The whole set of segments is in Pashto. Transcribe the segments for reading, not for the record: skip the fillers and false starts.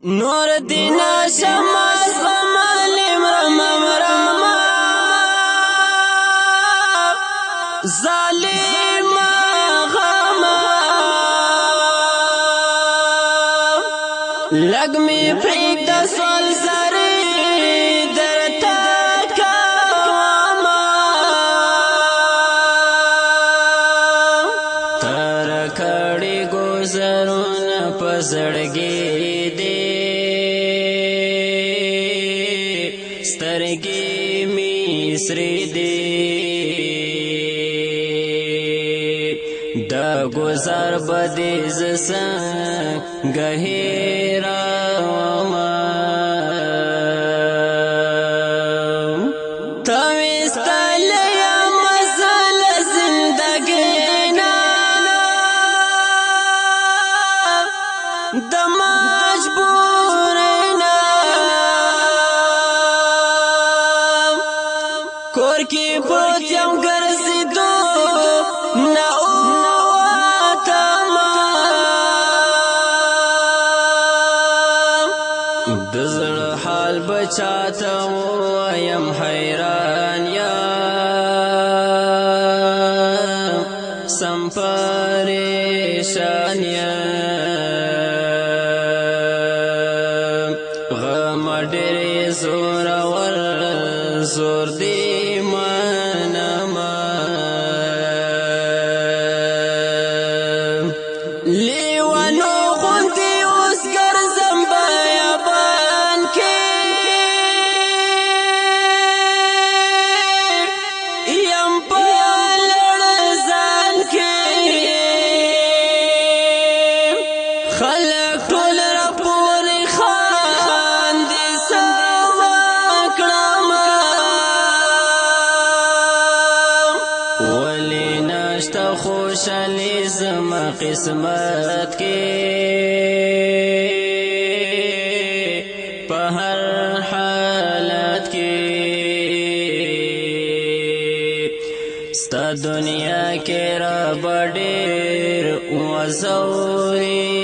نور دینا شمس غمالیم رمم رمم ظالم غمم لگ می پریک دا سول زری درتا کوام تر کڑی گزرون پزڑگی دی سترگی می سری دی دا گزار بدیز سنگ گہیرا وما تویستل یا مسل زندگینا دا مجبورنا کور کی پوتیم گرزی دو نا دزر حال بچاتا ویم حیران یا سم پریشان یا غم ډېر زور ور زور دی منما لیوانو غوندې اوس ګرځم بیابان کې یم په لړزان کې خلک ټول راپورې خاندي څه وکړم ولې نشته خوشحالي زما قسمت کې په هر حالت کې ستا دنیا کې را ډېر وزوریدم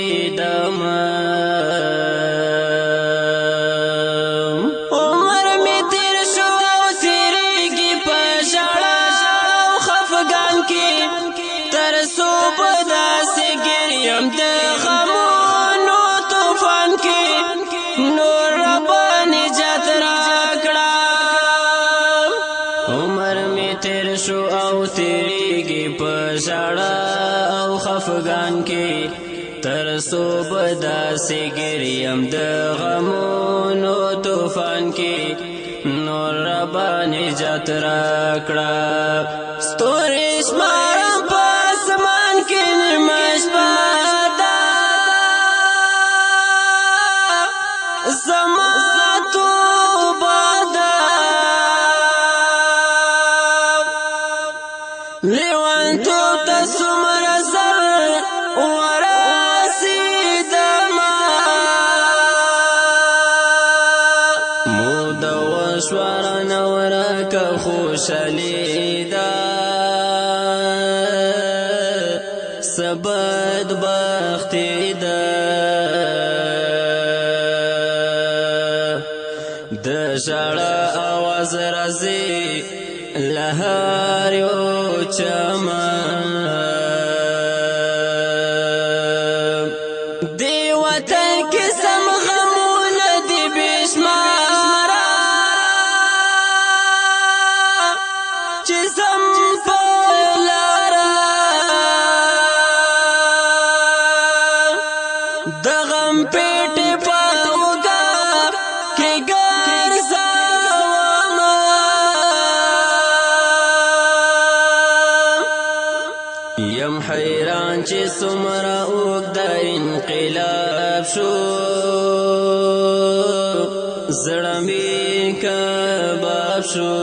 عمر مې تېر شو او تېرېږي په ژړا او خفګان کې تر څو به داسې ګریم د غمونو طوفان کې نور ربه نجات راکړه عمر مې تېر شو او تېرېږي په ژړا او خفګان کې تر څو به داسې ګریم د غمونو طوفان کې نور ربه نجات راکړه ستوري شمارم په اسمان کې نیمه شپه ده زما توبه ده لیوانتوب ته څومره زر ورسېدمه موده وشوه رانه ورکه خوشحالي ده څه بدبختي ده د ژړا اواز راځي له هر یو چمن دې وطن کې سم غمونه دي بې شماره چې سم په لاره د غم پیټې په اوږه کې ګرځومه یم حیران چې څومره اوږد انقلاب شو زړه مې کباب شو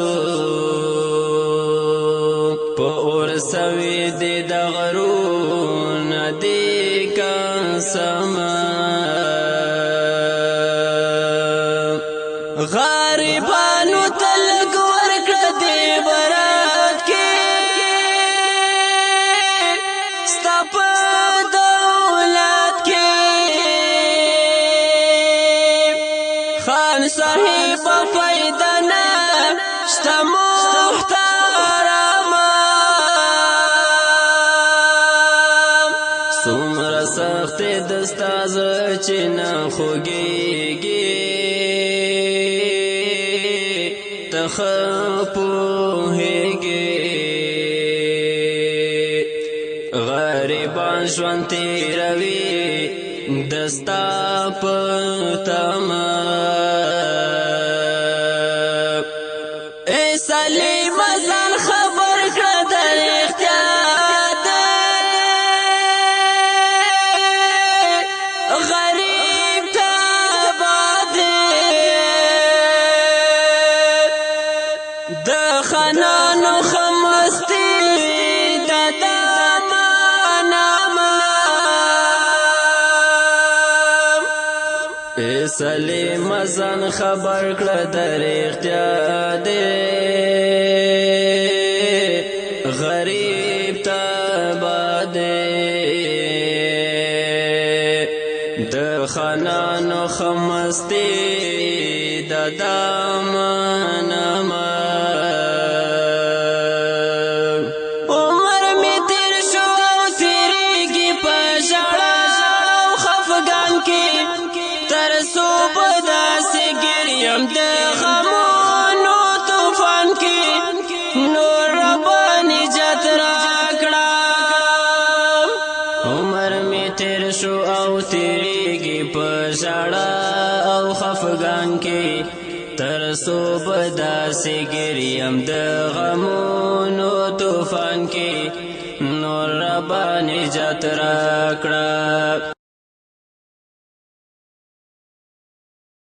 په اور سوي دي د غرونه دي قسمه غریبانو ته لږ ورکړه دې برات کې ستا په دولت کې خان صاحب فیدنا شتا محترم سمر سخت دستا زړه چې نه خوږیږي ته ښه پوهیږي غریبان ژوند تېروي دستا په تمه ای سلیم ځان خبر کړه د اختیار غریب ته باد د خانانو خمستی د سلیم ځان خبر کړه در اختیار دی غریب تبا دی د خانانو خمستی د دامن عمر می تیر شو تیریږي په ژړا او خفګان کې یم د غمونو طوفان کې نور ربا نجات راکړه عمر می تیر شو او تیریږي په ژړا او خفګان کې تر صبح داسې ګریم د غمونو طوفان کې نور ربا نجات راکړه